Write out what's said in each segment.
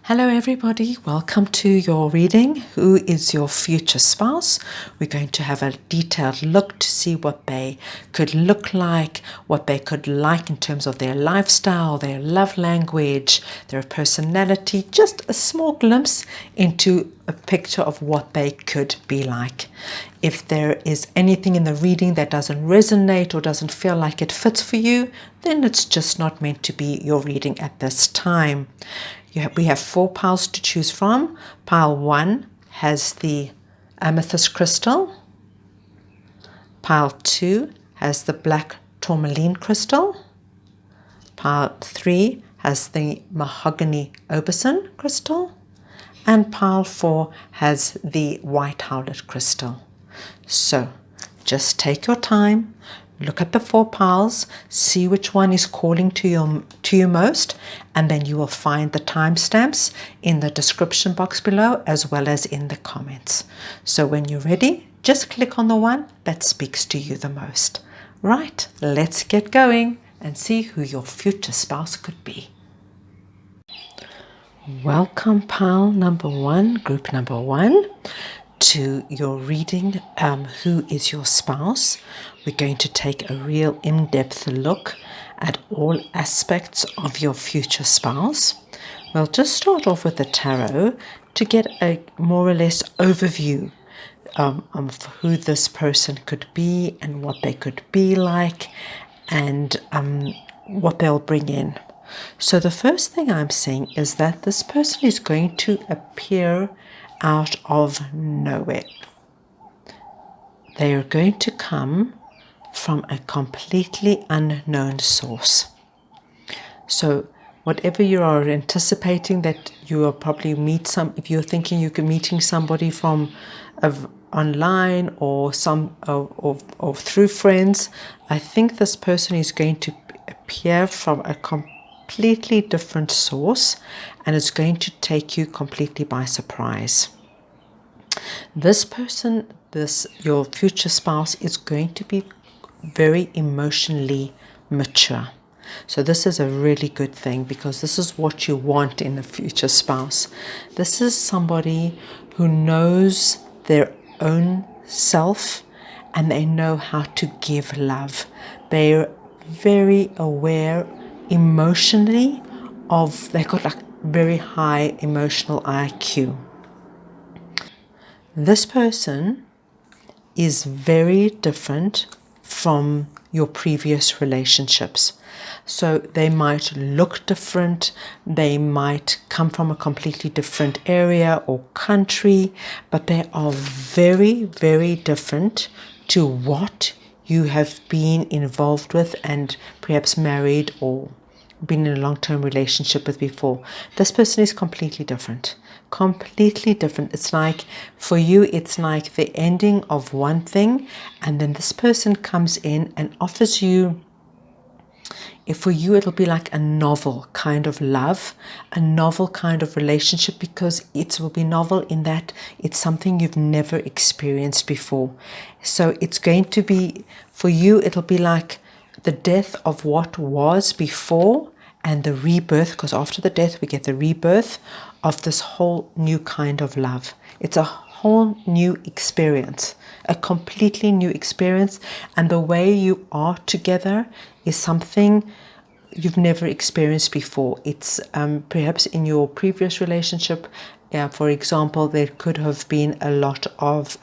Hello everybody, welcome to your reading. Who is your future spouse? We're going to have a detailed look to see what they could look like, what they could like in terms of their lifestyle, their love language, their personality, just a small glimpse into a picture of what they could be like. If there is anything in the reading that doesn't resonate or doesn't feel like it fits for you, then it's just not meant to be your reading at this time. We have 4 piles to choose from. Pile 1 has the Amethyst crystal. Pile 2 has the black Tourmaline crystal. Pile 3 has the Mahogany Obsidian crystal. And pile 4 has the white Howlite crystal. So just take your time, look at the 4 piles, see which one is calling to you most, and then you will find the timestamps in the description box below as well as in the comments. So when you're ready, just click on the one that speaks to you the most. Right, let's get going and see who your future spouse could be. Welcome pile number 1, group number 1. To your reading, who is your spouse. We're going to take a real in-depth look at all aspects of your future spouse. We'll just start off with the tarot to get a more or less overview of who this person could be and what they could be like and what they'll bring in. So the first thing I'm seeing is that this person is going to appear out of nowhere. They are going to come from a completely unknown source. So whatever you are anticipating that you will probably if you're thinking you're meeting somebody from online or or through friends, I think this person is going to appear from a completely different source and it's going to take you completely by surprise. This person, your future spouse, is going to be very emotionally mature. So this is a really good thing because this is what you want in a future spouse. This is somebody who knows their own self and they know how to give love. They're very aware emotionally they've got like very high emotional IQ. This person is very different from your previous relationships. So they might look different, they might come from a completely different area or country, but they are very, very different to what you have been involved with and perhaps married or been in a long-term relationship with before. This person is completely different. Completely different. It's like, for you, it's like the ending of one thing, and then this person comes in and offers you, for you, it'll be like a novel kind of love, a novel kind of relationship, because it will be novel in that it's something you've never experienced before. So it's going to be, for you, it'll be like the death of what was before and the rebirth, because after the death we get the rebirth of this whole new kind of love. It's a whole new experience, a completely new experience, and the way you are together is something you've never experienced before. It's perhaps in your previous relationship, for example, there could have been a lot of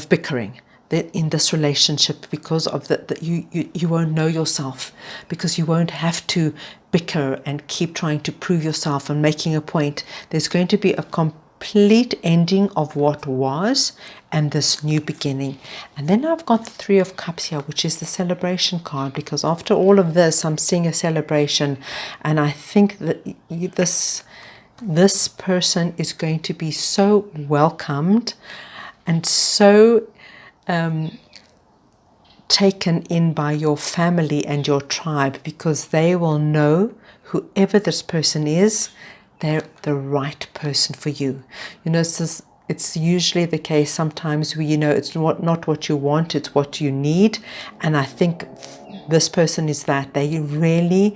bickering in this relationship because of that you won't know yourself, because you won't have to bicker and keep trying to prove yourself and making a point. There's going to be a complete ending of what was and this new beginning. And then I've got the 3 of Cups here, which is the celebration card, because after all of this I'm seeing a celebration, and I think that this person is going to be so welcomed and so taken in by your family and your tribe, because they will know whoever this person is, they're the right person for you. It's usually the case sometimes where it's not what you want, it's what you need. And I think this person is that. They really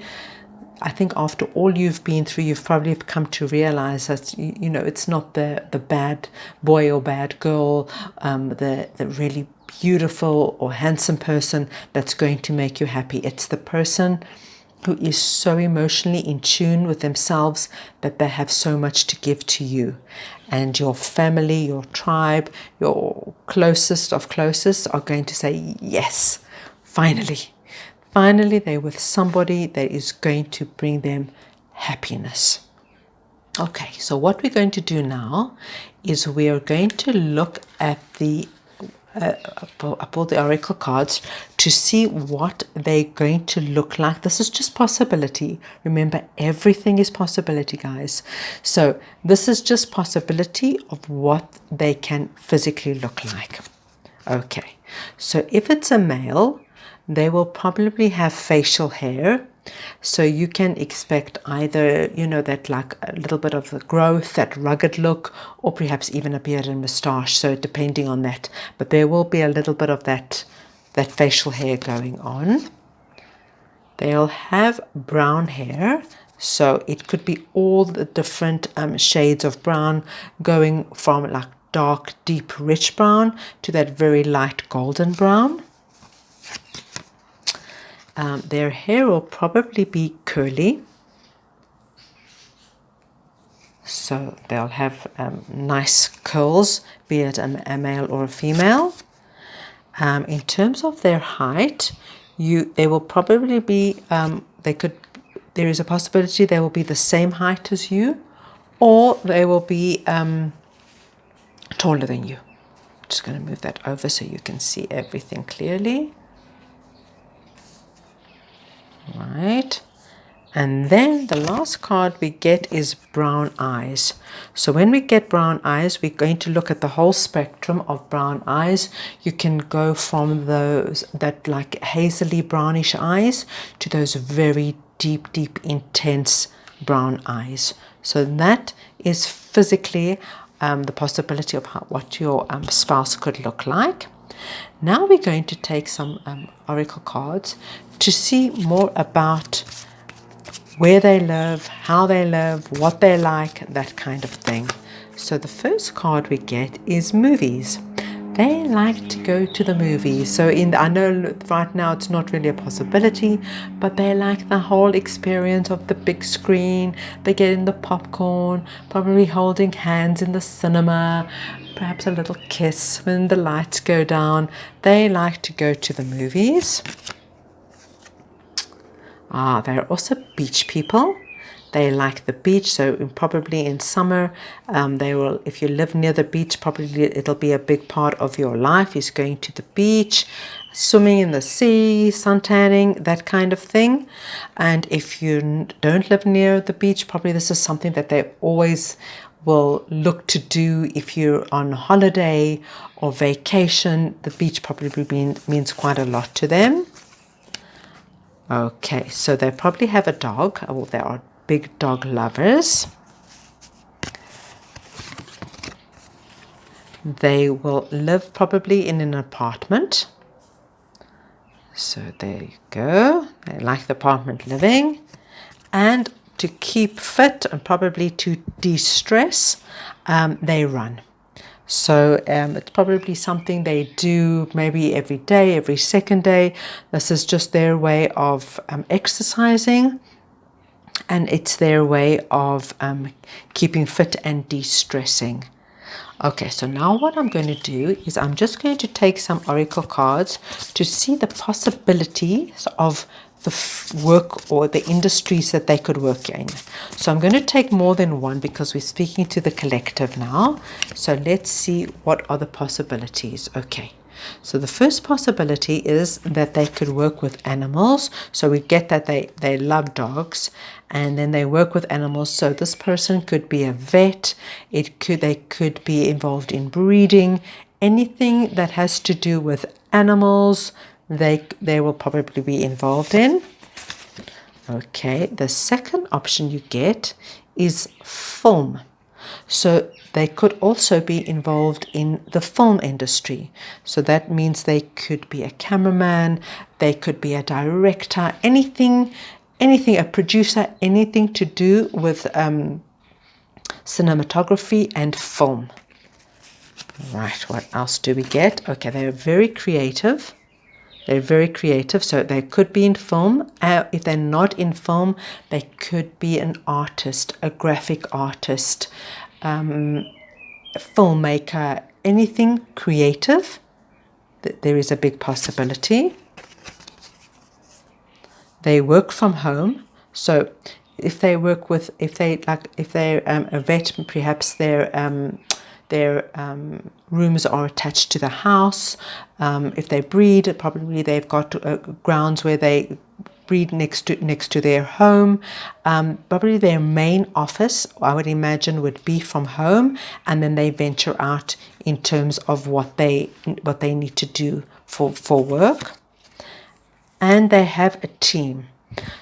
I think after all you've been through, you've probably come to realize that, you know, it's not the bad boy or bad girl, the really beautiful or handsome person that's going to make you happy. It's the person who is so emotionally in tune with themselves that they have so much to give to you. And your family, your tribe, your closest of closest are going to say, yes, finally. Finally, they're with somebody that is going to bring them happiness. Okay, so what we're going to do now is we are going to look at the I pulled the oracle cards to see what they're going to look like. This is just possibility. Remember, everything is possibility, guys. So this is just possibility of what they can physically look like. Okay, so if it's a male, they will probably have facial hair. So you can expect either, you know, that like a little bit of the growth, that rugged look, or perhaps even a beard and moustache. So depending on that, but there will be a little bit of that facial hair going on. They'll have brown hair. So it could be all the different shades of brown, going from like dark, deep, rich brown to that very light golden brown. Their hair will probably be curly. So they'll have nice curls, be it a male or a female. In terms of their height, they will probably be, there is a possibility they will be the same height as you, or they will be taller than you. I'm just going to move that over so you can see everything clearly. Right, and then the last card we get is brown eyes. So when we get brown eyes, we're going to look at the whole spectrum of brown eyes. You can go from those that like hazily brownish eyes to those very deep, intense brown eyes. So that is physically the possibility of what your spouse could look like. Now we're going to take some oracle cards to see more about where they live, how they live, what they like, that kind of thing. So the first card we get is movies. They like to go to the movies. So I know right now it's not really a possibility, but they like the whole experience of the big screen. They get in the popcorn, probably holding hands in the cinema, perhaps a little kiss when the lights go down. They like to go to the movies. They're also beach people. They like the beach, so probably in summer, they will. If you live near the beach, probably it'll be a big part of your life is going to the beach, swimming in the sea, suntanning, that kind of thing. And if you don't live near the beach, probably this is something that they always will look to do. If you're on holiday or vacation, the beach probably means quite a lot to them. Okay, so they probably have a dog, or they are big dog lovers. They will live probably in an apartment. So there you go. They like the apartment living. And to keep fit and probably to de-stress, they run. So it's probably something they do maybe every day, every second day. This is just their way of exercising, and it's their way of keeping fit and de-stressing. Okay, so now what I'm going to do is I'm just going to take some oracle cards to see the possibilities of the work or the industries that they could work in. So I'm going to take more than one because we're speaking to the collective now. So let's see what are the possibilities. Okay, so the first possibility is that they could work with animals. So we get that they love dogs, and then they work with animals. So this person could be a vet. They could be involved in breeding, anything that has to do with animals. They will probably be involved in. Okay, the second option you get is film. So they could also be involved in the film industry. So that means they could be a cameraman, they could be a director, anything anything, a producer, anything to do with cinematography and film. Right, what else do we get? Okay, they're very creative. They're very creative, so they could be in film. If they're not in film, they could be an artist, a graphic artist, a filmmaker, anything creative. There is a big possibility. They work from home, so if they're a vet, perhaps their rooms are attached to the house. If they breed, probably they've got grounds where they breed next to their home. Probably their main office, I would imagine, would be from home, and then they venture out in terms of what they need to do for work. And they have a team.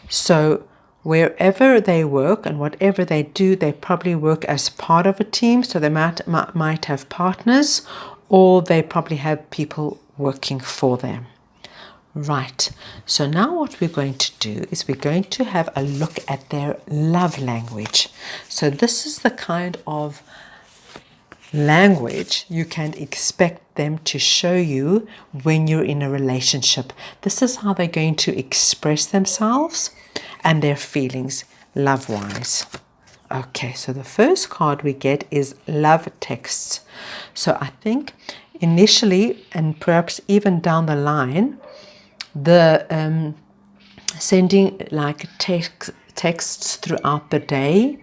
So wherever they work and whatever they do, they probably work as part of a team. So they might have partners, or they probably have people working for them. Right, so now what we're going to do is we're going to have a look at their love language. So this is the kind of language you can expect them to show you when you're in a relationship. This is how they're going to express themselves and their feelings love-wise. Okay, so the first card we get is love texts. So I think initially, and perhaps even down the line, the sending like texts throughout the day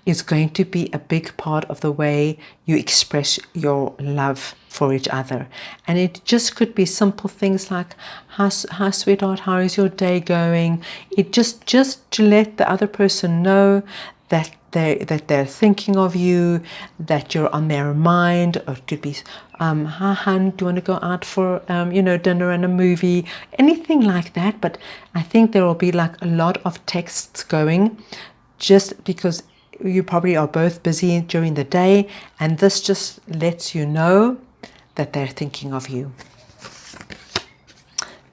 is going to be a big part of the way you express your love for each other. And it just could be simple things like, hi sweetheart, how is your day going? It just to let the other person know that they're thinking of you, that you're on their mind. Or it could be, hi hun, do you want to go out for dinner and a movie? Anything like that. But I think there will be like a lot of texts going, just because you probably are both busy during the day, and this just lets you know that they're thinking of you.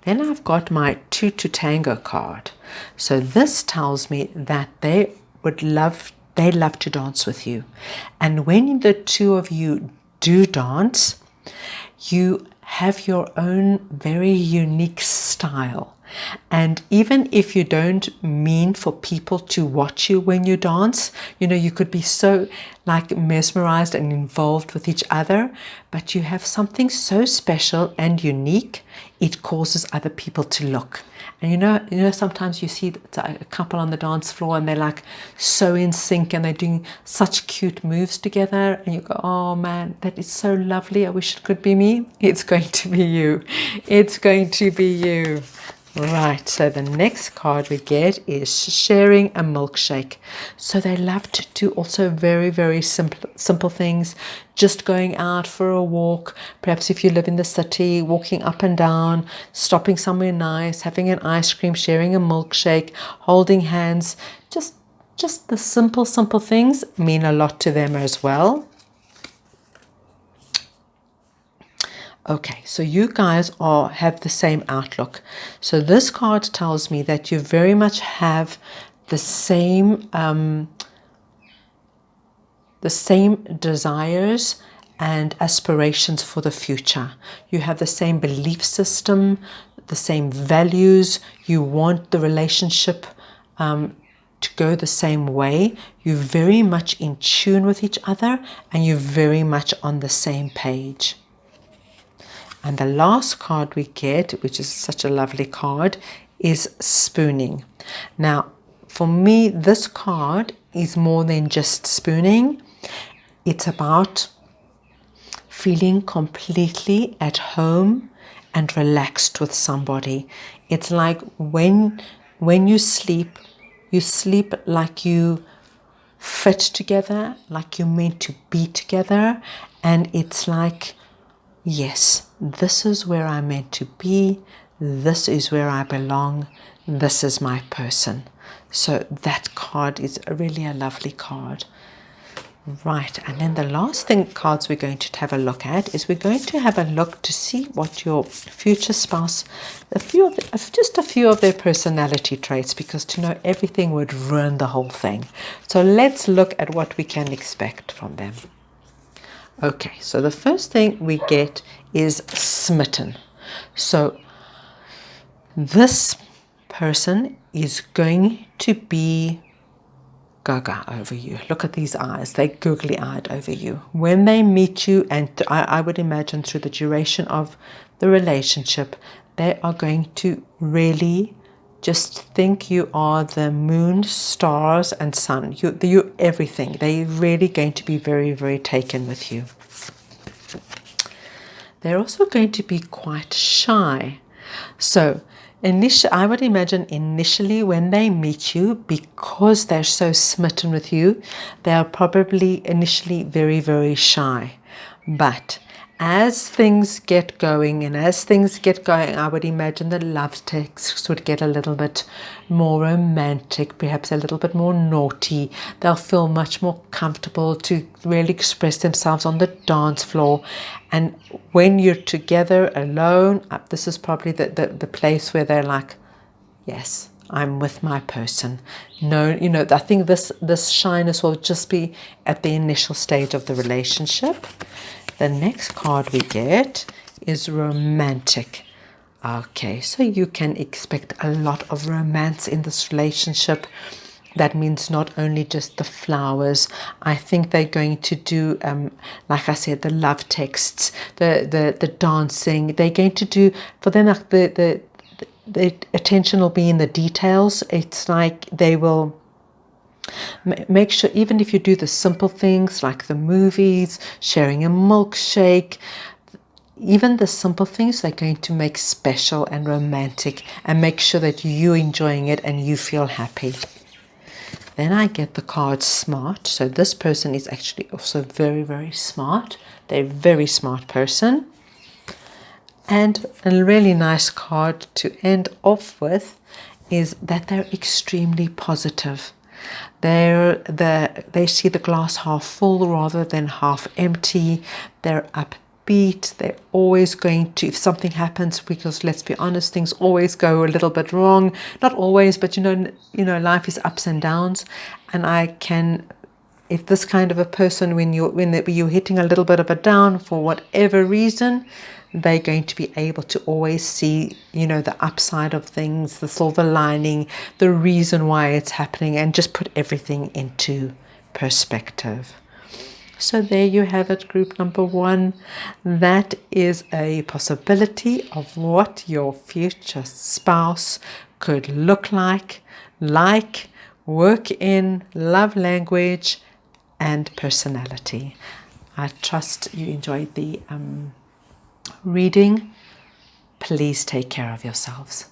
Then I've got my 2 to tango card. So this tells me that they love to dance with you. And when the two of you do dance, you have your own very unique style. And even if you don't mean for people to watch you when you dance, you could be so like mesmerized and involved with each other, but you have something so special and unique, it causes other people to look. And sometimes you see a couple on the dance floor and they're like so in sync and they're doing such cute moves together, and you go, oh man, that is so lovely, I wish it could be me. It's going to be you. It's going to be you. Right, so the next card we get is sharing a milkshake. So they love to do also very, very simple things, just going out for a walk. Perhaps if you live in the city, walking up and down, stopping somewhere nice, having an ice cream, sharing a milkshake, holding hands. Just the simple things mean a lot to them as well. Okay, so you guys have the same outlook. So this card tells me that you very much have the same desires and aspirations for the future. You have the same belief system, the same values. You want the relationship to go the same way. You're very much in tune with each other, and you're very much on the same page. And the last card we get, which is such a lovely card, is spooning. Now, for me, this card is more than just spooning. It's about feeling completely at home and relaxed with somebody. It's like when you sleep like you fit together, like you're meant to be together. And it's like, yes, this is where I'm meant to be. This is where I belong. This is my person. So that card is really a lovely card. Right, and then the last thing cards we're going to have a look at is we're going to have a look to see what your future spouse, just a few of their personality traits, because to know everything would ruin the whole thing. So let's look at what we can expect from them. Okay, so the first thing we get is smitten. So this person is going to be gaga over you. Look at these eyes. They're googly-eyed over you. When they meet you, and I would imagine through the duration of the relationship, they are going to really just think you are the moon, stars, and sun. You everything. They're really going to be very, very taken with you. They're also going to be quite shy. So I would imagine initially when they meet you, because they're so smitten with you, they are probably initially very, very shy. But as things get going, I would imagine the love texts would get a little bit more romantic, perhaps a little bit more naughty. They'll feel much more comfortable to really express themselves on the dance floor. And when you're together alone, this is probably the place where they're like, yes, I'm with my person. No, I think this shyness will just be at the initial stage of the relationship. The next card we get is romantic. Okay, so you can expect a lot of romance in this relationship. That means not only just the flowers. I think they're going to do, like I said, the love texts, the dancing. They're going to do, for them, like the attention will be in the details. It's like they will make sure, even if you do the simple things like the movies, sharing a milkshake, even the simple things they're going to make special and romantic and make sure that you're enjoying it and you feel happy. Then I get the card smart. So this person is actually also very, very smart. They're a very smart person. And a really nice card to end off with is that they're extremely positive. They see the glass half full rather than half empty. They're upbeat. They're always going to, if something happens, because let's be honest, things always go a little bit wrong. Not always, but life is ups and downs. And if this kind of a person, when you're hitting a little bit of a down for whatever reason, they're going to be able to always see, the upside of things, the silver lining, the reason why it's happening, and just put everything into perspective. So there you have it, group number 1. That is a possibility of what your future spouse could look like, work in, love language, and personality. I trust you enjoyed the reading. Please take care of yourselves.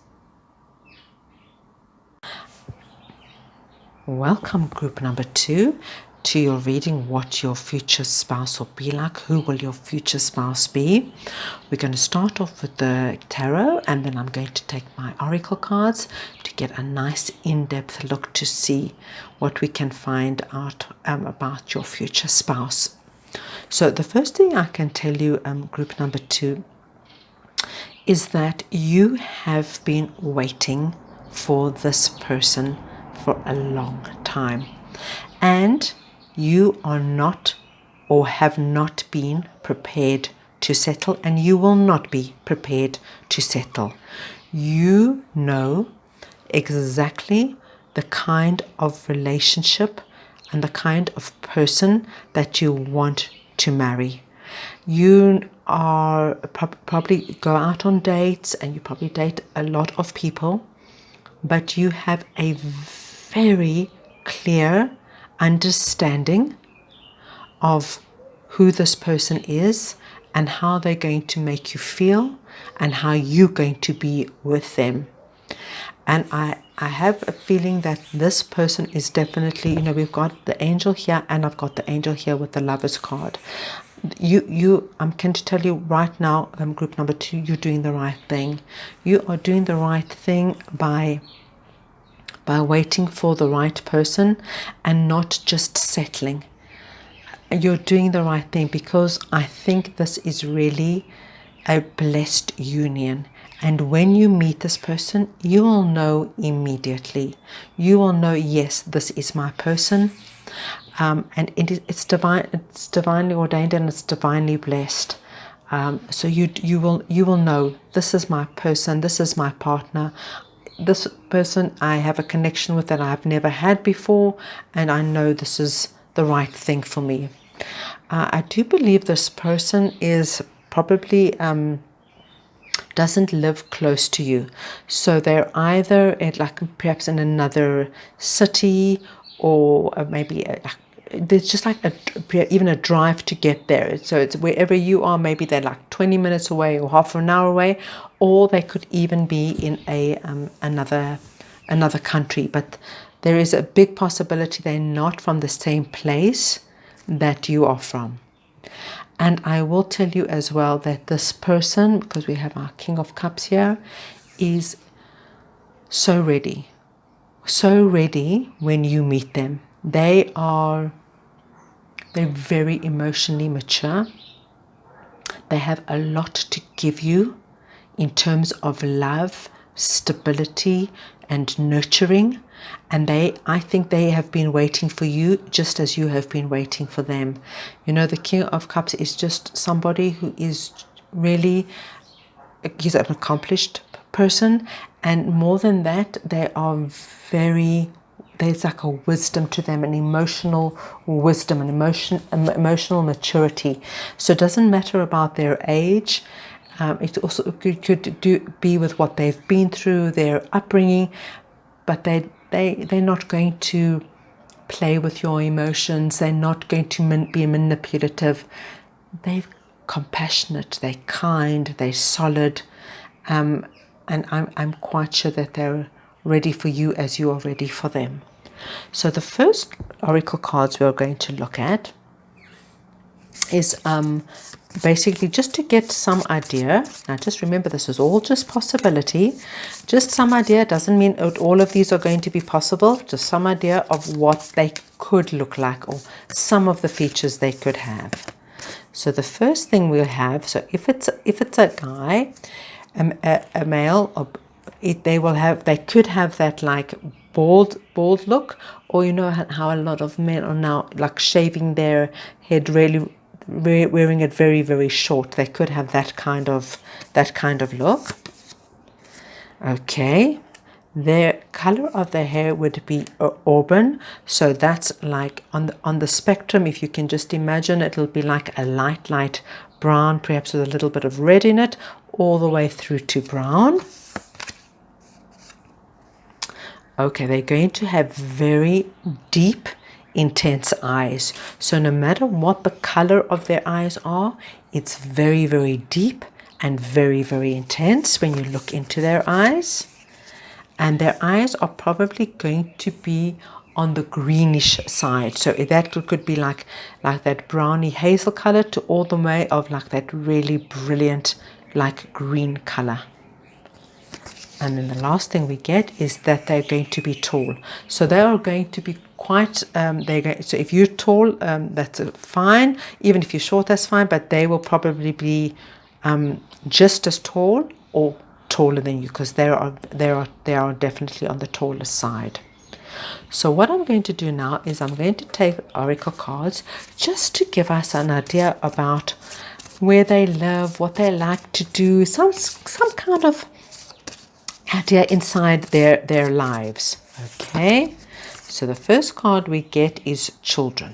Welcome, group number 2, to your reading, what your future spouse will be like. Who will your future spouse be? We're going to start off with the tarot, and then I'm going to take my oracle cards to get a nice in-depth look to see what we can find out about your future spouse. So the first thing I can tell you, group number 2, is that you have been waiting for this person for a long time, and you are not or have not been prepared to settle, and you will not be prepared to settle. You know exactly the kind of relationship and the kind of person that you want to marry. You are probably go out on dates, and you probably date a lot of people, but you have a very clear understanding of who this person is and how they're going to make you feel and how you're going to be with them. And I have a feeling that this person is definitely, we've got the angel here, and I've got the angel here with the Lovers card. I'm going to tell you right now, group number 2, you're doing the right thing. You are doing the right thing by waiting for the right person and not just settling. you're doing the right thing, because I think this is really a blessed union. And when you meet this person, you will know immediately. You will know, yes, this is my person. And it's divine. It's divinely ordained, and it's divinely blessed. So you will know, this is my person. This is my partner. This person I have a connection with that I've never had before, and I know this is the right thing for me. I do believe this person is probably doesn't live close to you, so they're either perhaps in another city, or maybe there's just even a drive to get there. So it's wherever you are, maybe they're like 20 minutes away or half an hour away, or they could even be in another country. But there is a big possibility they're not from the same place that you are from. And I will tell you as well that this person, because we have our King of Cups here, is so ready when you meet them. They're very emotionally mature. They have a lot to give you in terms of love, stability, and nurturing. And I think they have been waiting for you just as you have been waiting for them. You know, the King of Cups is just somebody who is really, he's an accomplished person. And more than that, there's like a wisdom to them, an emotional wisdom, an emotional maturity. So it doesn't matter about their age. It also could be with what they've been through, their upbringing, but they're not going to play with your emotions. They're not going to be manipulative. They're compassionate. They're kind. They're solid, and I'm quite sure that they're ready for you as you are ready for them. So the first oracle cards we're going to look at is basically just to get some idea. Now just remember, this is all just possibility, just some idea. Doesn't mean all of these are going to be possible, just some idea of what they could look like, or some of the features they could have. So the first thing we'll have, so if it's a guy, a male, they could have that like bald look, or you know how a lot of men are now like shaving their head, really wearing it very, very short. They could have that kind of look. Okay, their color of their hair would be auburn, so that's like on the spectrum, if you can just imagine, it'll be like a light brown, perhaps with a little bit of red in it, all the way through to brown. Okay, they're going to have very deep, intense eyes. So no matter what the color of their eyes are, it's very, very deep and very, very intense when you look into their eyes. And their eyes are probably going to be on the greenish side. So that could be like that browny hazel color to all the way of like that really brilliant like green color. And then the last thing we get is that they're going to be tall. So they are going to be quite, so if you're tall, that's fine. Even if you're short, that's fine. But they will probably be just as tall or taller than you, because they are definitely on the taller side. So what I'm going to do now is I'm going to take oracle cards just to give us an idea about where they live, what they like to do, some kind of idea inside their lives. Okay, so the first card we get is children.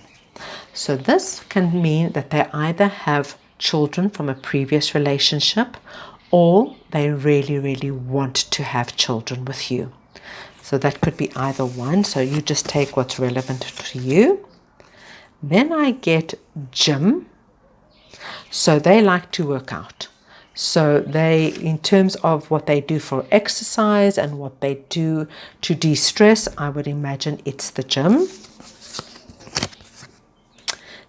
So this can mean that they either have children from a previous relationship, or they really, really want to have children with you. So that could be either one. So you just take what's relevant to you. Then I get gym. So they like to work out. So they, in terms of what they do for exercise and what they do to de-stress, I would imagine it's the gym.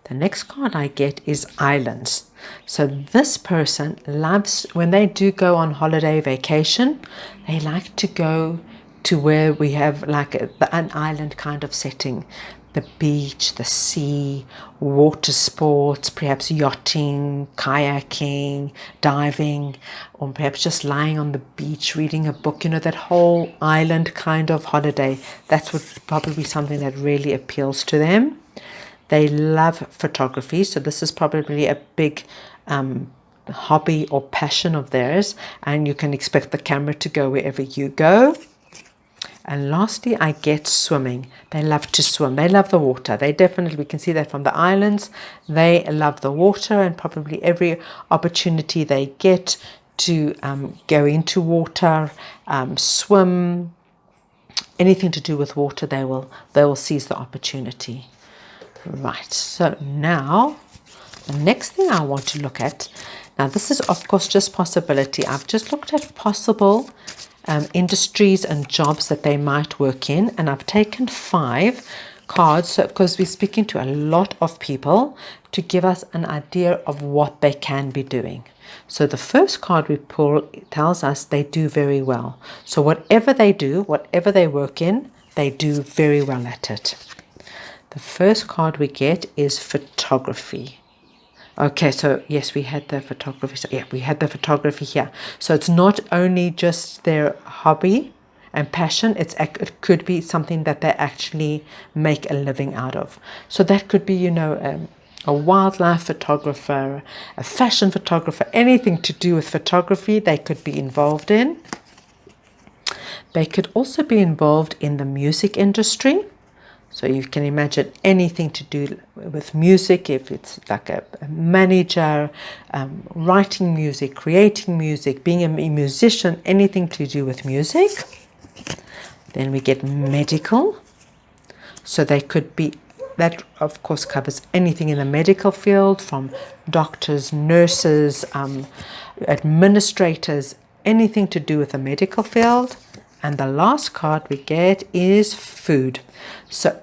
The next card I get is islands. So this person loves, when they do go on holiday vacation, they like to go to where we have like an island kind of setting. The beach, the sea, water sports, perhaps yachting, kayaking, diving, or perhaps just lying on the beach reading a book, that whole island kind of holiday. That would probably be something that really appeals to them. They love photography, so this is probably a big hobby or passion of theirs, and you can expect the camera to go wherever you go. And lastly, I get swimming. They love to swim. They love the water. They definitely, we can see that from the islands. They love the water, and probably every opportunity they get to go into water, swim, anything to do with water, they will seize the opportunity. Right, so now the next thing I want to look at, now this is of course just possibility. I've just looked at possible industries and jobs that they might work in, and I've taken 5 cards, so because we're speaking to a lot of people, to give us an idea of what they can be doing. So the first card we pull tells us they do very well. So whatever they do, whatever they work in, they do very well at it. The first card we get is photography. Okay, so yes, we had the photography. So yeah, we had the photography here. So it's not only just their hobby and passion, it could be something that they actually make a living out of. So that could be, a wildlife photographer, a fashion photographer, anything to do with photography they could be involved in. They could also be involved in the music industry. So you can imagine anything to do with music, if it's like a manager, writing music, creating music, being a musician, anything to do with music. Then we get medical. So they could be, that of course covers anything in the medical field, from doctors, nurses, administrators, anything to do with the medical field. And the last card we get is food. So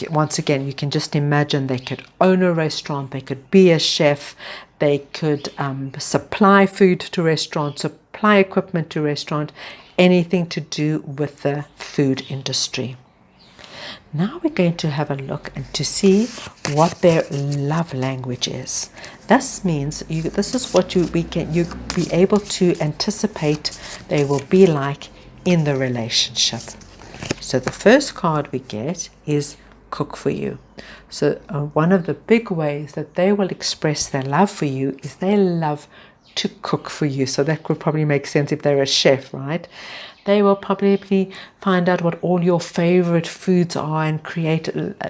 once again, you can just imagine they could own a restaurant, they could be a chef, they could supply food to restaurants, supply equipment to restaurant, anything to do with the food industry. Now we're going to have a look and to see what their love language is. This means this is what you'll be able to anticipate they will be like in the relationship. So the first card we get is cook for you. So one of the big ways that they will express their love for you is they love to cook for you. So that could probably make sense if they're a chef, right? They will probably find out what all your favorite foods are and create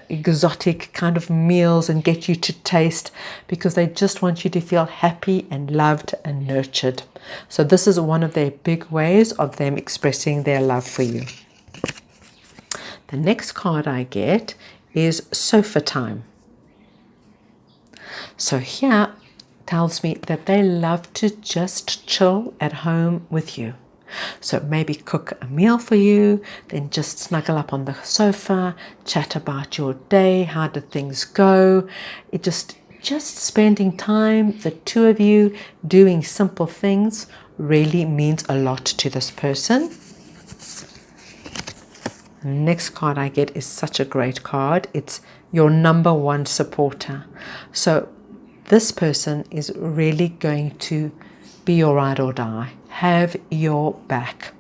exotic kind of meals and get you to taste, because they just want you to feel happy and loved and nurtured. So this is one of their big ways of them expressing their love for you. The next card I get is sofa time. So here tells me that they love to just chill at home with you. So maybe cook a meal for you, then just snuggle up on the sofa, chat about your day, how did things go. It just spending time, the two of you doing simple things, really means a lot to this person. Next card I get is such a great card. It's your number one supporter. So this person is really going to be your ride or die, have your back.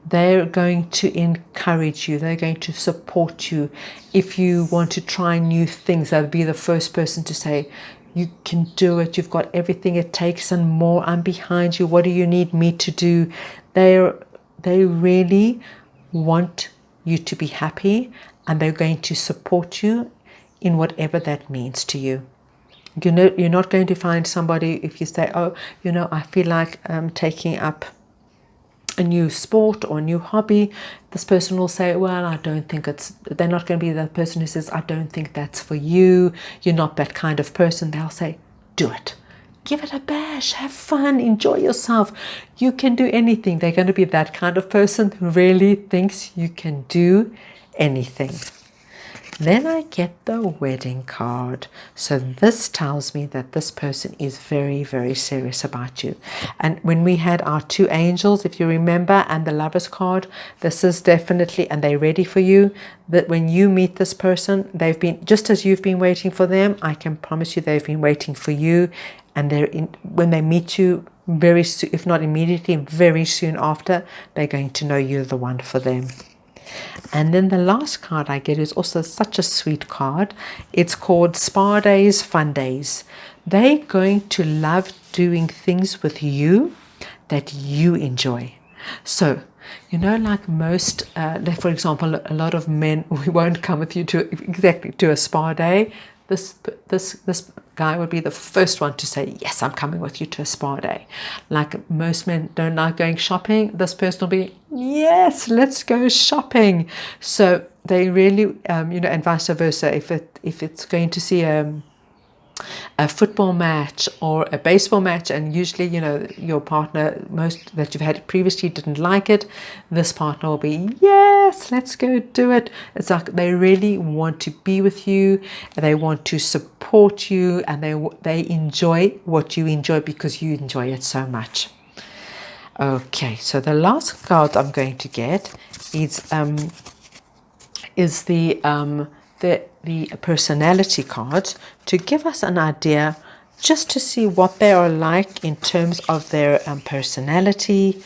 They're going to encourage you. They're going to support you. If you want to try new things, they'll be the first person to say, you can do it. You've got everything it takes and more. I'm behind you. What do you need me to do? They really want you to be happy, and they're going to support you in whatever that means to you. You're not going to find somebody, if you say, I feel like taking up a new sport or a new hobby, this person will say, well, I don't think they're not going to be the person who says, I don't think that's for you. You're not that kind of person. They'll say, do it. Give it a bash, have fun, enjoy yourself. You can do anything. They're going to be that kind of person who really thinks you can do anything. Then I get the wedding card. So this tells me that this person is very, very serious about you. And when we had our two angels, if you remember, and the lovers card, this is definitely, and they're ready for you, that when you meet this person, they've been, just as you've been waiting for them, I can promise you they've been waiting for you. And when they meet you, very soon, if not immediately, very soon after, they're going to know you're the one for them. And then the last card I get is also such a sweet card. It's called Spa Days, Fun Days. They're going to love doing things with you that you enjoy. So, you know, like most, for example, a lot of men, we won't come with you to a spa day. This guy would be the first one to say, yes, I'm coming with you to a spa day. Like most men don't like going shopping. This person will be, yes, let's go shopping. So they really, and vice versa. If it's going to see a football match or a baseball match, and usually, your partner, most that you've had previously, didn't like it, this partner will be, yes, let's go do it. It's like they really want to be with you, they want to support you, and they enjoy what you enjoy because you enjoy it so much. Okay, so the last card I'm going to get is the personality cards, to give us an idea, just to see what they are like in terms of their personality.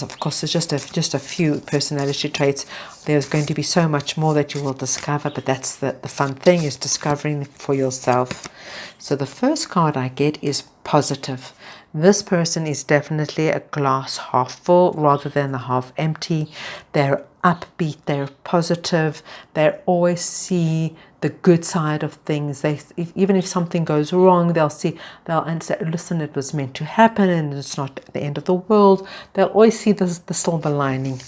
Of course, there's just a few personality traits. There's going to be so much more that you will discover, but that's the fun thing, is discovering for yourself. So the first card I get is positive. This person is definitely a glass half full rather than the half empty. They're upbeat, they're positive, they always see the good side of things. Even if something goes wrong, they'll say, listen, it was meant to happen and it's not the end of the world. They'll always see the silver lining.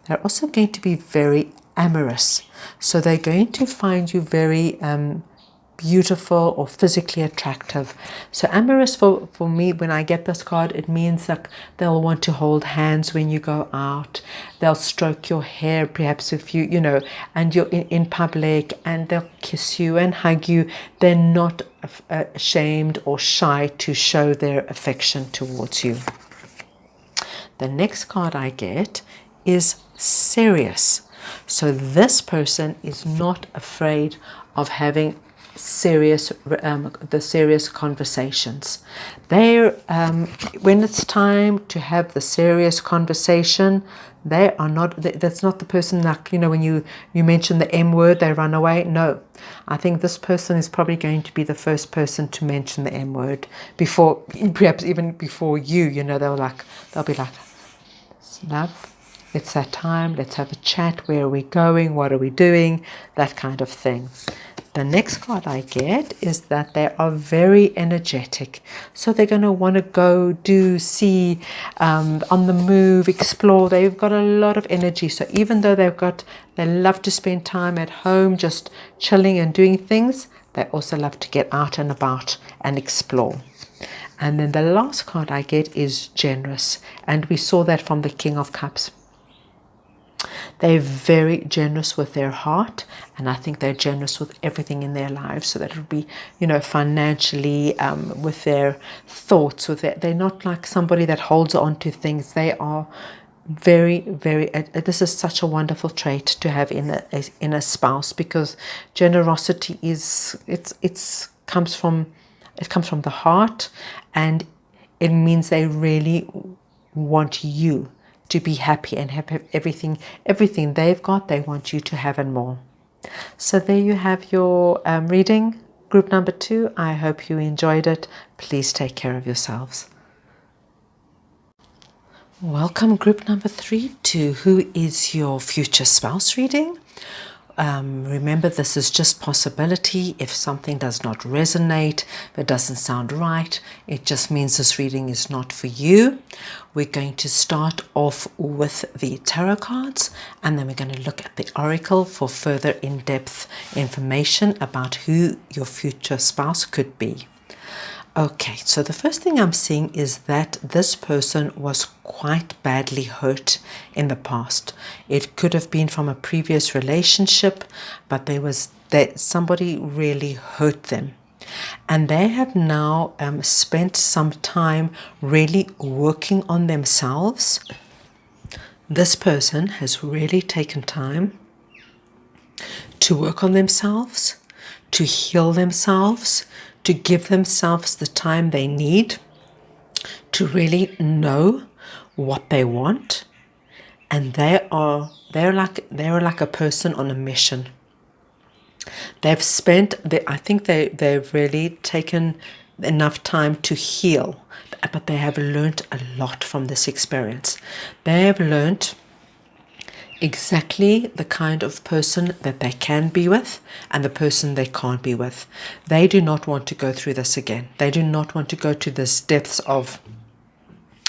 They're also going to be very amorous. So they're going to find you very beautiful or physically attractive. So amorous, for me, when I get this card, it means that they'll want to hold hands when you go out. They'll stroke your hair, perhaps if and you're in public, and they'll kiss you and hug you. They're not ashamed or shy to show their affection towards you. The next card I get is serious. So this person is not afraid of having serious conversations. They're when it's time to have the serious conversation, they are not. That's not the person that when you mention the M word, they run away. No, I think this person is probably going to be the first person to mention the M word before, perhaps even before you. They'll be like, love, it's that time. Let's have a chat. Where are we going? What are we doing? That kind of thing. The next card I get is that they are very energetic. So they're going to want to go, do, see, on the move, explore. They've got a lot of energy. So even though they love to spend time at home just chilling and doing things, they also love to get out and about and explore. And then the last card I get is generous. And we saw that from the King of Cups. They're very generous with their heart, and I think they're generous with everything in their lives. So that it would be, financially, with their thoughts, they're not like somebody that holds on to things. They are very, very. This is such a wonderful trait to have in a spouse, because generosity comes from the heart, and it means they really want you to be happy and have everything they've got, they want you to have and more. So there you have your reading, group number 2. I hope you enjoyed it. Please take care of yourselves. Welcome, group number 3, to Who is Your Future Spouse reading. Remember, this is just possibility. If something does not resonate, if it doesn't sound right, it just means this reading is not for you. We're going to start off with the tarot cards, and then we're going to look at the oracle for further in-depth information about who your future spouse could be. Okay, so the first thing I'm seeing is that this person was quite badly hurt in the past. It could have been from a previous relationship, but that somebody really hurt them. And they have now spent some time really working on themselves. This person has really taken time to work on themselves, to heal themselves, to give themselves the time they need to really know what they want. And they're like a person on a mission. I think they've really taken enough time to heal, but they have learned a lot from this experience. They have learned exactly the kind of person that they can be with and the person they can't be with. They do not want to go through this again. They do not want to go to this depths of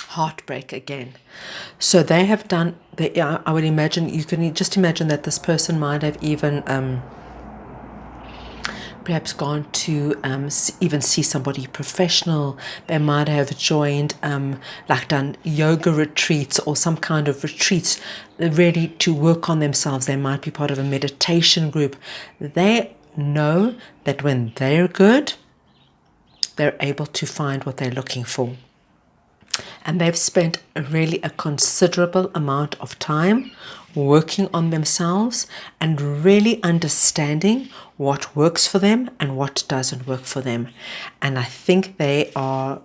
heartbreak again. So they have done, I would imagine, you can just imagine that this person might have even perhaps gone to even see somebody professional. They might have joined, like done yoga retreats or some kind of retreats, really to work on themselves. They might be part of a meditation group. They know that when they're good, they're able to find what they're looking for. And they've spent really a considerable amount of time working on themselves and really understanding what works for them and what doesn't work for them. And I think they are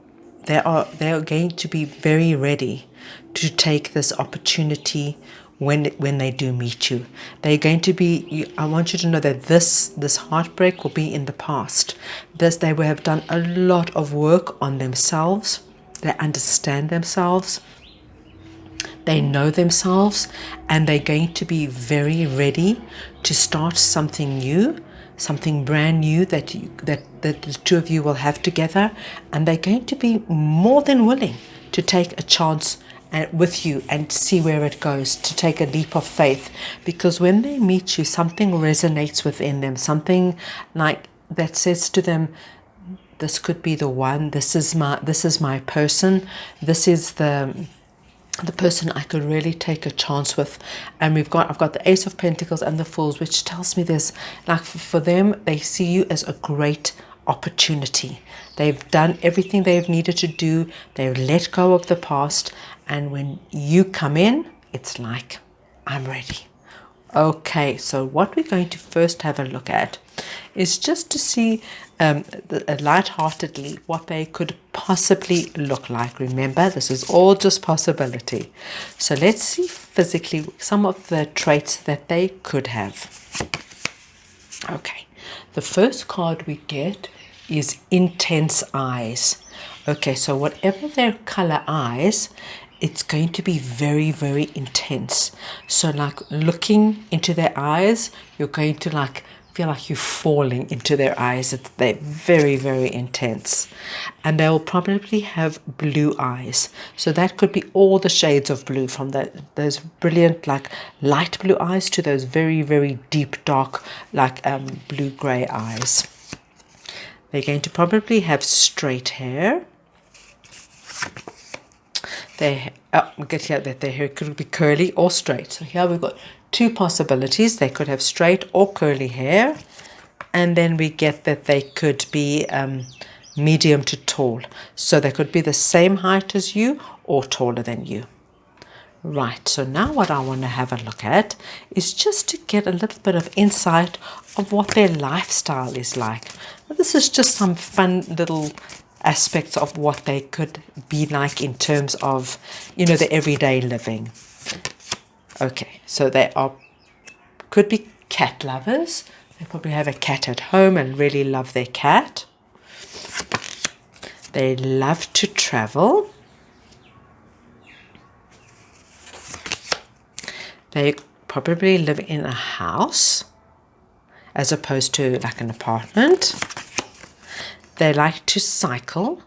going to be very ready to take this opportunity when they do meet you. They're going to be, I want you to know that this heartbreak will be in the past. They will have done a lot of work on themselves. They understand themselves, they know themselves, and they're going to be very ready to start something new, something brand new that the two of you will have together. And they're going to be more than willing to take a chance with you and see where it goes, to take a leap of faith. Because when they meet you, something resonates within them, something like that says to them, this could be the one. This is my person. This is the person I could really take a chance with. And I've got the Ace of Pentacles and the Fools, which tells me this. Like for them, they see you as a great opportunity. They've done everything they've needed to do. They've let go of the past. And when you come in, it's like, I'm ready. Okay, so what we're going to first have a look at is just to see lightheartedly what they could possibly look like. Remember, this is all just possibility. So let's see physically some of the traits that they could have. Okay, the first card we get is intense eyes. Okay, so whatever their color eyes, it's going to be very, very intense. So like looking into their eyes, you're going to like feel like you're falling into their eyes. They're very, very intense. And they'll probably have blue eyes. So that could be all the shades of blue, from those brilliant like light blue eyes to those very, very deep dark like blue-gray eyes. They're going to probably have straight hair. We get here that their hair could be curly or straight. So here we've got two possibilities. They could have straight or curly hair. And then we get that they could be medium to tall. So they could be the same height as you or taller than you. Right, so now what I want to have a look at is just to get a little bit of insight of what their lifestyle is like. This is just some fun little aspects of what they could be like in terms of, the everyday living. Okay, so could be cat lovers. They probably have a cat at home and really love their cat. They love to travel. They probably live in a house as opposed to like an apartment. They like to cycle.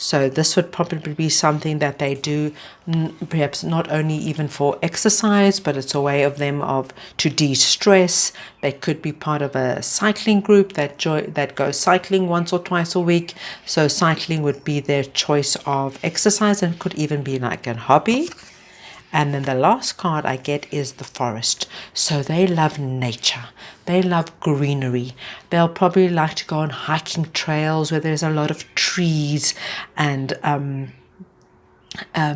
So this would probably be something that they do, perhaps not only even for exercise, but it's a way of them to de-stress. They could be part of a cycling group that goes cycling once or twice a week. So cycling would be their choice of exercise, and could even be like a hobby. And then the last card I get is the forest. So they love nature. They love greenery. They'll probably like to go on hiking trails where there's a lot of trees, and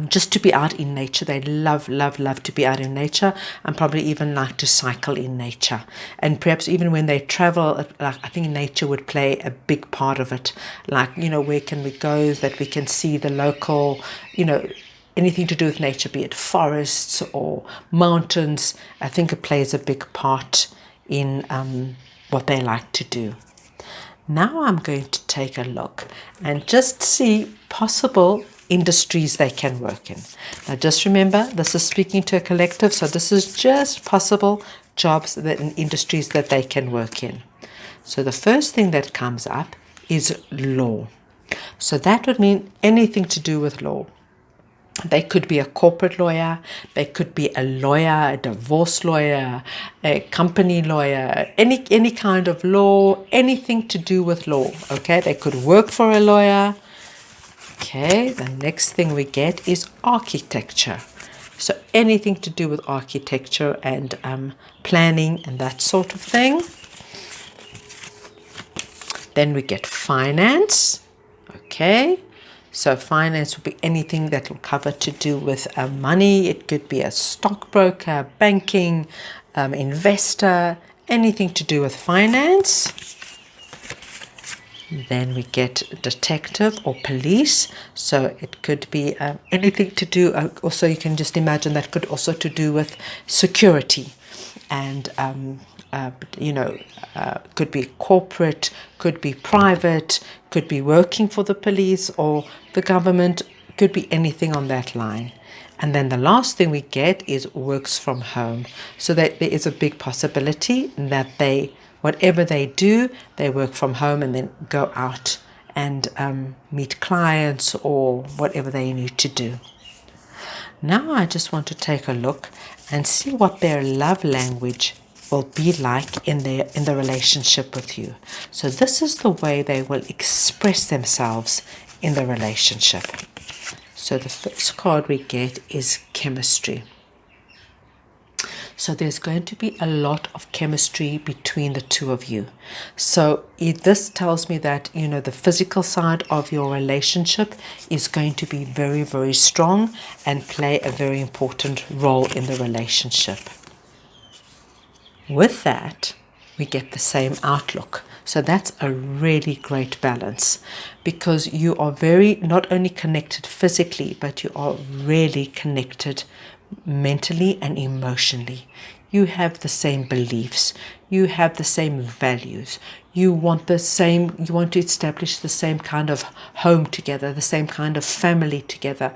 just to be out in nature. They love, love, love to be out in nature, and probably even like to cycle in nature. And perhaps even when they travel, like, I think nature would play a big part of it. Like, where can we go that we can see the local, anything to do with nature, be it forests or mountains. I think it plays a big part in what they like to do. Now I'm going to take a look and just see possible industries they can work in. Now just remember, this is speaking to a collective, so this is just possible jobs and industries that they can work in. So the first thing that comes up is law. So that would mean anything to do with law. They could be a corporate lawyer, they could be a lawyer, a divorce lawyer, a company lawyer, any kind of law, anything to do with law, okay? They could work for a lawyer. Okay, the next thing we get is architecture. So anything to do with architecture and planning and that sort of thing. Then we get finance, okay? So finance would be anything that will cover to do with money. It could be a stockbroker, banking, investor, anything to do with finance. Then we get detective or police. So it could be anything to do, also you can just imagine that could also to do with security and could be corporate, could be private, could be working for the police or the government, could be anything on that line. And then the last thing we get is works from home. So that there is a big possibility that whatever they do, they work from home and then go out and meet clients or whatever they need to do. Now I just want to take a look and see what their love language will be like in the relationship with you. So this is the way they will express themselves in the relationship. So the first card we get is chemistry. So there's going to be a lot of chemistry between the two of you. So this tells me that, the physical side of your relationship is going to be very, very strong and play a very important role in the relationship. With that, we get the same outlook. So that's a really great balance, because you are very not only connected physically, but you are really connected mentally and emotionally. You have the same beliefs, you have the same values, you want to establish the same kind of home together, the same kind of family together.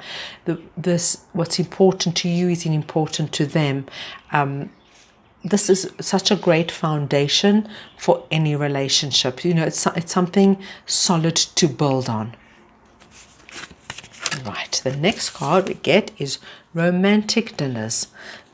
What's important to you is important to them. This is such a great foundation for any relationship. It's something solid to build on. Right, the next card we get is romantic dinners.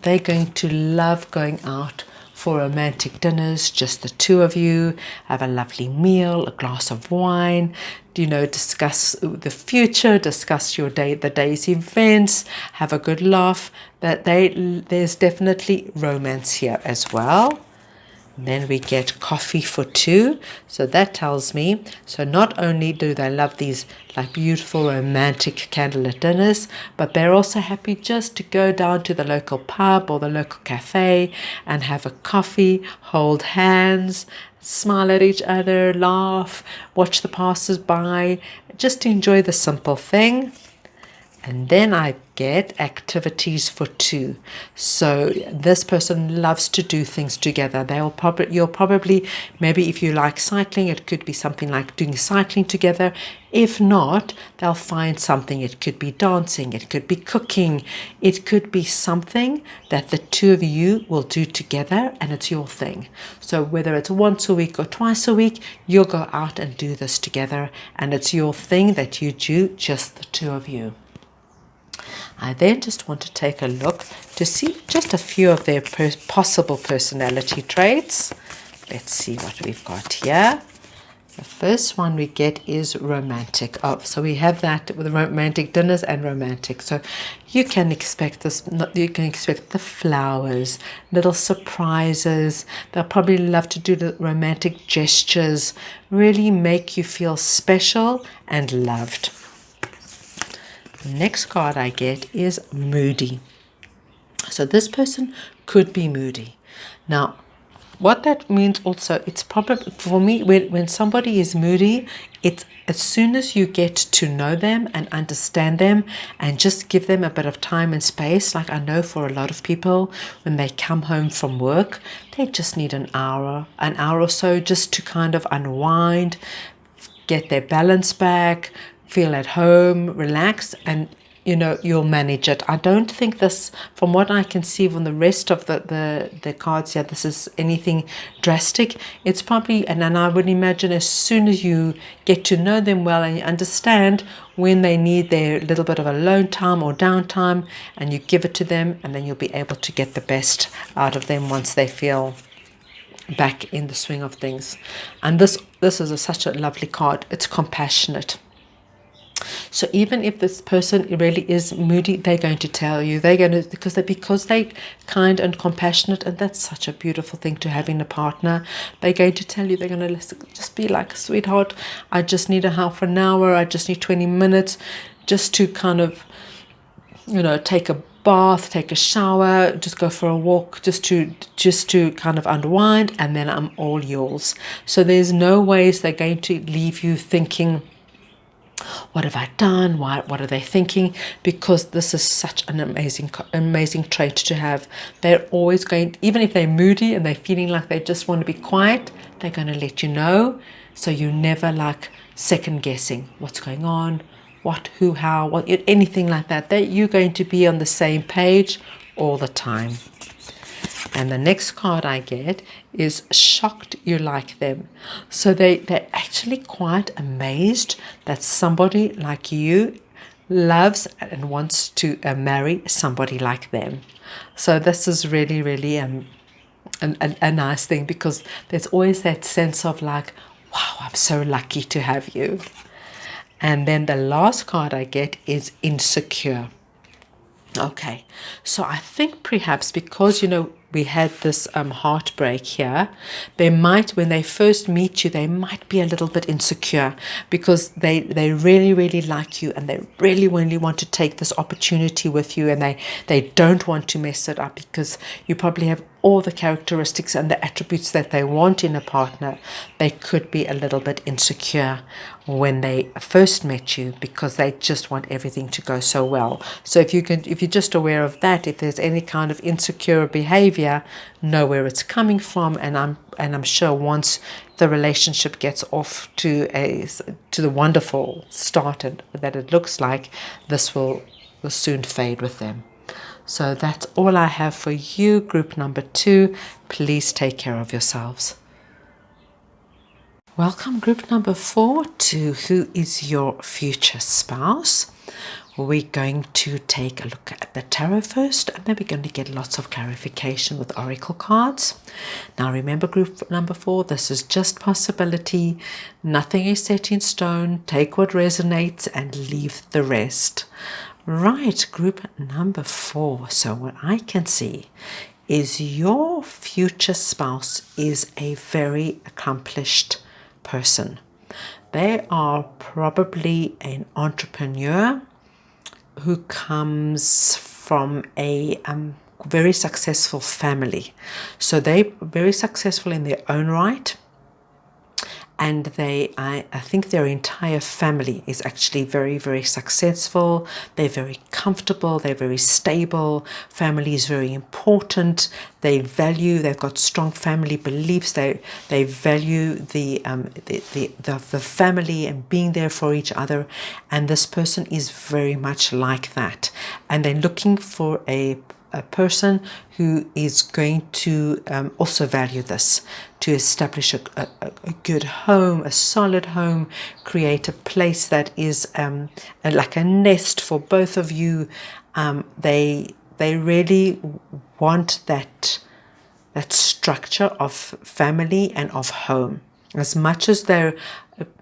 They're going to love going out for romantic dinners, just the two of you, have a lovely meal, a glass of wine, discuss the future, discuss the day's events, have a good laugh. There's definitely romance here as well. Then we get coffee for two. So that tells me, so not only do they love these like beautiful romantic candlelit dinners, but they're also happy just to go down to the local pub or the local cafe and have a coffee, hold hands, smile at each other, laugh, watch the passers-by, just enjoy the simple thing. And then I get activities for two. So this person loves to do things together. You'll probably, maybe if you like cycling, it could be something like doing cycling together. If not, they'll find something. It could be dancing, it could be cooking, it could be something that the two of you will do together, and it's your thing. So whether it's once a week or twice a week, you'll go out and do this together, and it's your thing that you do, just the two of you. I then just want to take a look to see just a few of their possible personality traits. Let's see what we've got here. The first one we get is romantic. Oh, so we have that with romantic dinners and romantic. So you can expect this. You can expect the flowers, little surprises. They'll probably love to do the romantic gestures, really make you feel special and loved. The next card I get is moody. So this person could be moody. Now, what that means also, it's probably, for me, when somebody is moody, it's as soon as you get to know them and understand them and just give them a bit of time and space. Like I know for a lot of people, when they come home from work, they just need an hour or so just to kind of unwind, get their balance back, feel at home, relax, and you'll manage it. I don't think this, from what I can see from the rest of the cards here, this is anything drastic. It's probably, and I would imagine as soon as you get to know them well and you understand when they need their little bit of alone time or downtime, and you give it to them, and then you'll be able to get the best out of them once they feel back in the swing of things. And this is such a lovely card. It's compassionate. So even if this person really is moody, they're going to tell you. They're going to, because they're kind and compassionate, and that's such a beautiful thing to have in a partner. They're going to tell you. They're going to just be like, sweetheart, I just need a half an hour. I just need 20 minutes, just to kind of, take a bath, take a shower, just go for a walk, just to kind of unwind, and then I'm all yours. So there's no ways they're going to leave you thinking, what have I done? What are they thinking? Because this is such an amazing trait to have. They're always going, even if they're moody and they're feeling like they just want to be quiet, they're going to let you know. So you're never like second guessing what's going on, what, who, how, what, anything like that. You're going to be on the same page all the time. And the next card I get is shocked you like them. So they're actually quite amazed that somebody like you loves and wants to marry somebody like them. So this is really, really a nice thing, because there's always that sense of like, wow, I'm so lucky to have you. And then the last card I get is insecure. Okay, so I think perhaps because, we had this heartbreak here, they might, when they first meet you, they might be a little bit insecure, because they really, really like you, and they really, really want to take this opportunity with you, and they don't want to mess it up, because you probably have all the characteristics and the attributes that they want in a partner. They could be a little bit insecure when they first met you, because they just want everything to go so well. So if you're just aware of that, if there's any kind of insecure behavior, know where it's coming from, and I'm sure once the relationship gets off to the wonderful start that it looks like, this will soon fade with them. So that's all I have for you, group number 2. Please take care of yourselves. Welcome, group number 4, to who is your future spouse. We're going to take a look at the tarot first, and then we're going to get lots of clarification with oracle cards. Now remember, group number 4, this is just possibility. Nothing is set in stone. Take what resonates and leave the rest. Right, group number 4. So what I can see is your future spouse is a very accomplished person. They are probably an entrepreneur who comes from a very successful family. So they're very successful in their own right, and I think their entire family is actually very, very successful. They're very comfortable, they're very stable. Family is very important. They've got strong family beliefs. They value the family and being there for each other, and this person is very much like that. And they're looking for a person who is going to also value this, to establish a good home, a solid home, create a place that is like a nest for both of you. They really want that structure of family and of home. As much as they're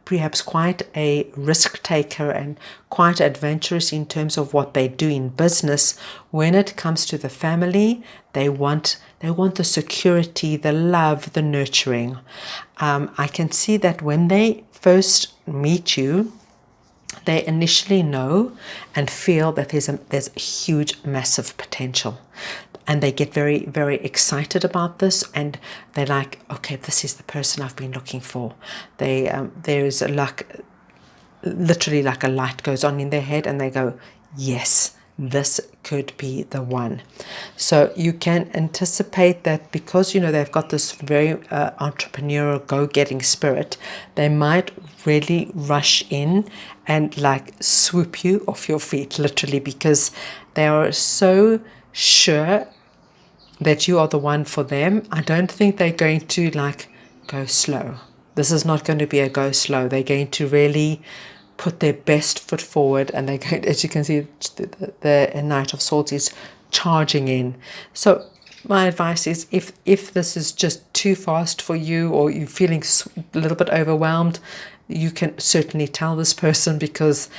perhaps quite a risk taker and quite adventurous in terms of what they do in business, when it comes to the family, they want the security, the love, the nurturing. I can see that when they first meet you, they initially know and feel that there's a huge, massive potential. And they get very, very excited about this, and they're like, okay, this is the person I've been looking for. There's literally like a light goes on in their head, and they go, yes, this could be the one. So you can anticipate that because they've got this very entrepreneurial, go-getting spirit, they might really rush in and like swoop you off your feet, literally, because they are so sure that you are the one for them. I don't think they're going to like go slow. This is not going to be a go slow. They're going to really put their best foot forward, and they're going, as you can see, the Knight of Swords is charging in. So my advice is, if this is just too fast for you, or you're feeling a little bit overwhelmed, you can certainly tell this person, because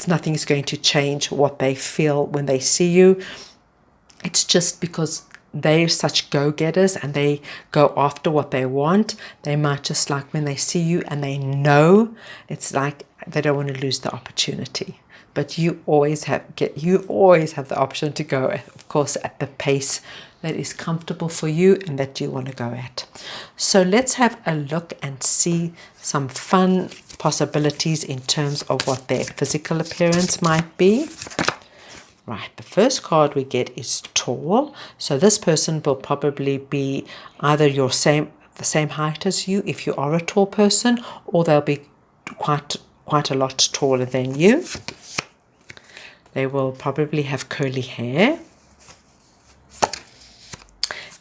nothing is going to change what they feel when they see you. It's just because they're such go-getters and they go after what they want. They might just, like, when they see you and they know, it's like they don't want to lose the opportunity. But you always have the option to go, of course, at the pace that is comfortable for you and that you want to go at. So let's have a look and see some fun possibilities in terms of what their physical appearance might be. Right, the first card we get is tall. So this person will probably be either the same height as you if you are a tall person, or they'll be quite a lot taller than you. They will probably have curly hair.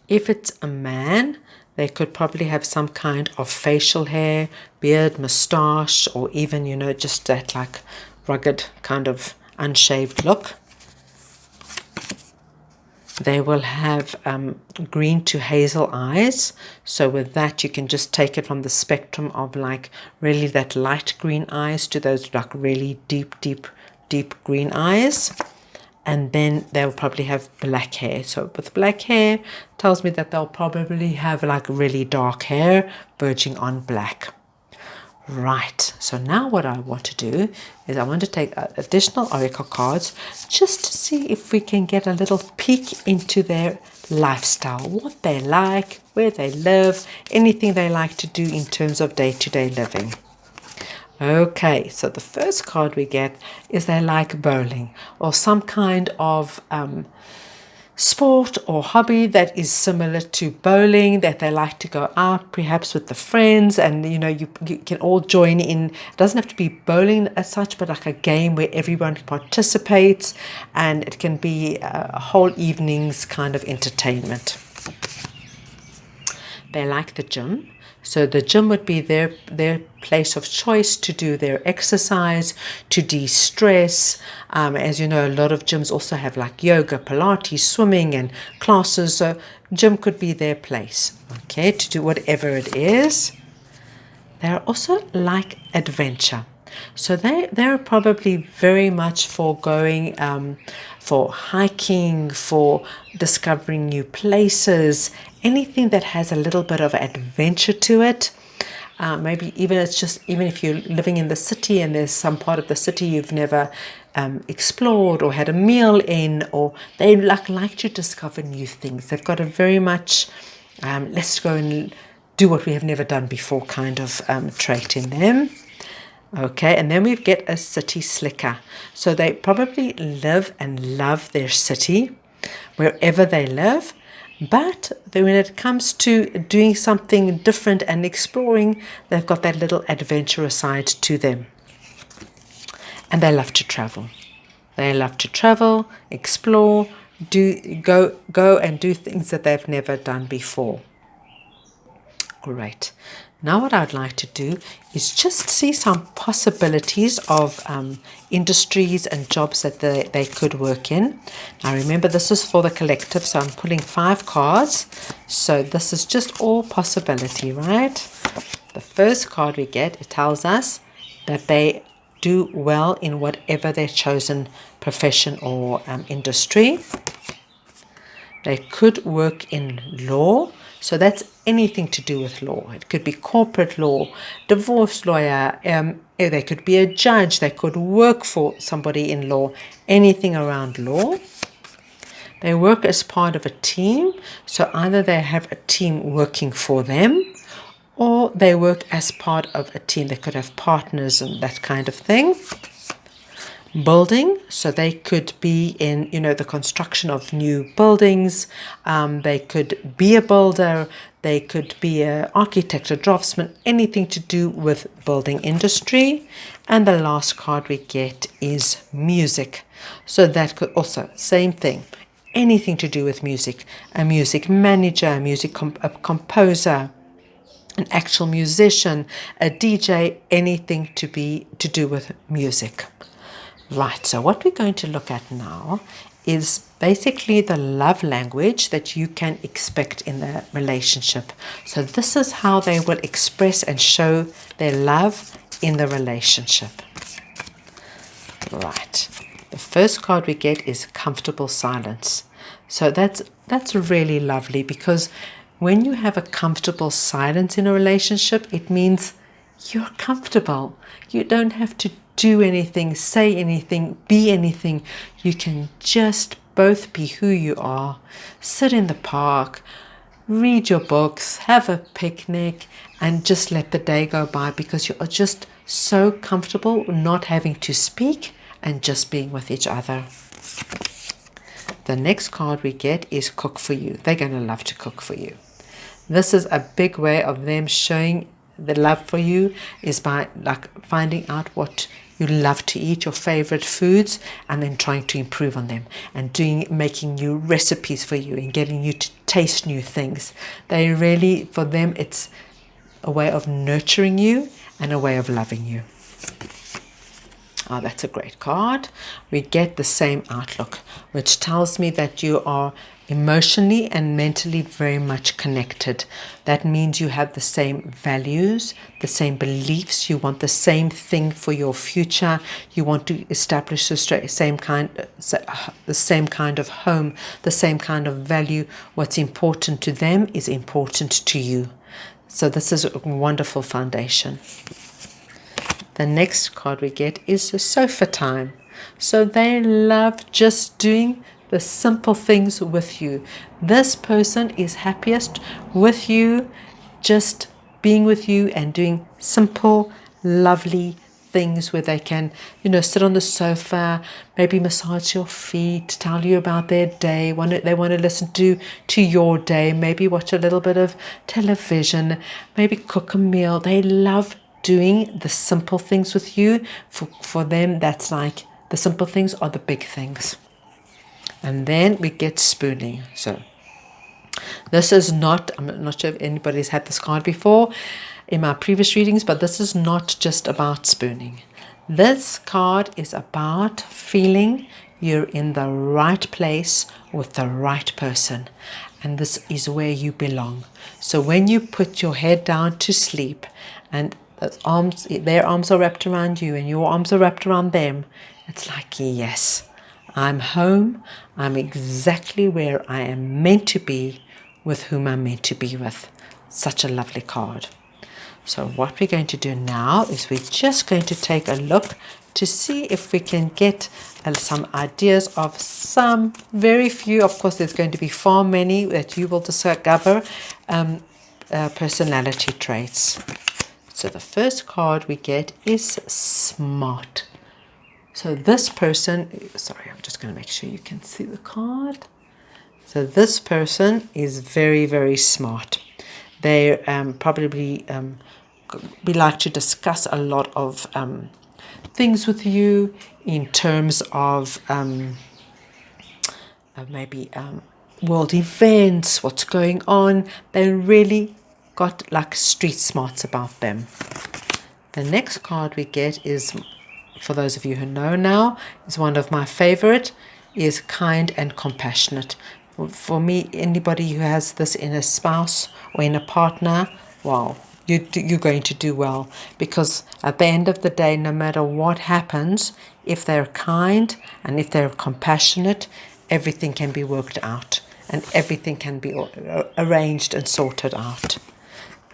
If it's a man, they could probably have some kind of facial hair, beard, moustache, or even, just that like rugged kind of unshaved look. They will have green to hazel eyes. So with that, you can just take it from the spectrum of like really that light green eyes to those like really deep green eyes. And then they'll probably have black hair. So with black hair, tells me that they'll probably have like really dark hair verging on black. Right, so now what I want to do is I want to take additional oracle cards just to see if we can get a little peek into their lifestyle, what they like, where they live, anything they like to do in terms of day-to-day living. Okay, so the first card we get is they like bowling or some kind of sport or hobby that is similar to bowling, that they like to go out perhaps with the friends, and you can all join in. It doesn't have to be bowling as such, but like a game where everyone participates, and it can be a whole evening's kind of entertainment. They like the gym. So the gym would be their place of choice to do their exercise, to de-stress. As you know, a lot of gyms also have like yoga, Pilates, swimming and classes. So gym could be their place, okay, to do whatever it is. They're also like adventure. So they're probably very much for going for hiking, for discovering new places, anything that has a little bit of adventure to it. Maybe even if you're living in the city and there's some part of the city you've never explored or had a meal in, or they like to discover new things. They've got a very much let's go and do what we have never done before kind of trait in them. Okay, and then we get a city slicker. So they probably live and love their city, wherever they live. But then when it comes to doing something different and exploring, they've got that little adventurous side to them. And they love to travel. They love to travel, explore, go and do things that they've never done before. Great. Now what I'd like to do is just see some possibilities of industries and jobs that they could work in. Now remember, this is for the collective, so I'm pulling 5 cards. So this is just all possibility, right? The first card we get, it tells us that they do well in whatever their chosen profession or industry. They could work in law. So that's anything to do with law. It could be corporate law, divorce lawyer, they could be a judge, they could work for somebody in law, anything around law. They work as part of a team, so either they have a team working for them, or they work as part of a team. They could have partners and that kind of thing. Building, so they could be in, the construction of new buildings. They could be a builder. They could be an architect, a draftsman, anything to do with building industry. And the last card we get is music. So that could also, same thing, anything to do with music. A music manager, a music composer, an actual musician, a DJ, anything to do with music. Right, so what we're going to look at now is basically the love language that you can expect in the relationship. So this is how they will express and show their love in the relationship. Right, the first card we get is comfortable silence. So that's really lovely, because when you have a comfortable silence in a relationship, it means you're comfortable. You don't have to do anything, say anything, be anything. You can just both be who you are, sit in the park, read your books, have a picnic, and just let the day go by, because you are just so comfortable not having to speak and just being with each other. The next card we get is cook for you. They're going to love to cook for you. This is a big way of them showing the love for you, is by finding out what you love to eat, your favorite foods, and then trying to improve on them, and making new recipes for you and getting you to taste new things. They really, for them, it's a way of nurturing you and a way of loving you. Oh, that's a great card. We get the same outlook, which tells me that you are emotionally and mentally very much connected. That means you have the same values, the same beliefs. You want the same thing for your future. You want to establish the same kind of home, the same kind of value. What's important to them is important to you. So this is a wonderful foundation. The next card we get is the sofa time. So they love just doing the simple things with you. This person is happiest with you, just being with you and doing simple, lovely things where they can, sit on the sofa, maybe massage your feet, tell you about their day. They want to listen to your day, maybe watch a little bit of television, maybe cook a meal. They love doing the simple things with you. For them, that's like the simple things are the big things. And then we get spooning. So this is not, I'm not sure if anybody's had this card before in my previous readings, but this is not just about spooning. This card is about feeling you're in the right place with the right person. And this is where you belong. So when you put your head down to sleep and their arms are wrapped around you and your arms are wrapped around them, it's like, yes, I'm home. I'm exactly where I am meant to be with whom I'm meant to be with. Such a lovely card. So what we're going to do now is we're just going to take a look to see if we can get some ideas of some, very few. Of course, there's going to be far many that you will discover personality traits. So the first card we get is smart. So this person, sorry, I'm just going to make sure you can see the card. So this person is very, very smart. They probably we like to discuss a lot of things with you in terms of maybe world events, what's going on. They really got like street smarts about them. The next card we get is, for those of you who know now, is one of my favorite, is kind and compassionate. For me, anybody who has this in a spouse or in a partner, wow, you're going to do well, because at the end of the day, no matter what happens, if they're kind and if they're compassionate, everything can be worked out and everything can be arranged and sorted out.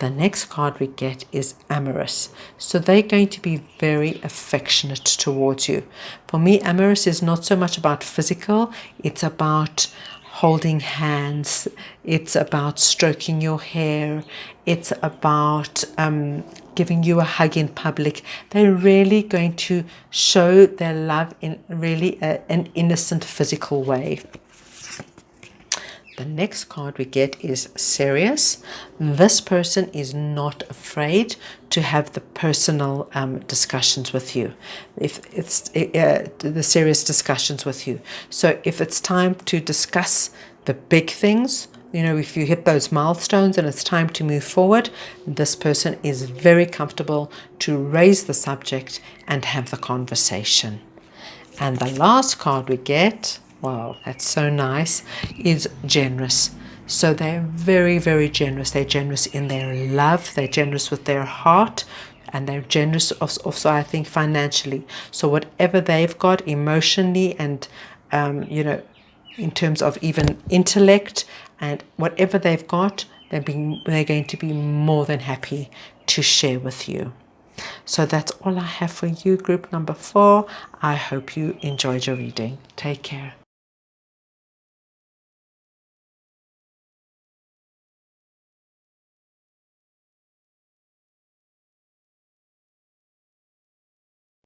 The next card we get is amorous. So they're going to be very affectionate towards you. For me, amorous is not so much about physical, it's about holding hands, it's about stroking your hair, it's about giving you a hug in public. They're really going to show their love in really an innocent physical way. The next card we get is serious. This person is not afraid to have the personal discussions with you. If it's the serious discussions with you. So if it's time to discuss the big things, you know, if you hit those milestones and it's time to move forward, this person is very comfortable to raise the subject and have the conversation. And the last card we get, wow, that's so nice, is generous. So they're very, very generous. They're generous in their love, they're generous with their heart, and they're generous also, I think, financially. So whatever they've got emotionally and, you know, in terms of even intellect and whatever they've got, they're going to be more than happy to share with you. So that's all I have for you, group number 4. I hope you enjoyed your reading. Take care.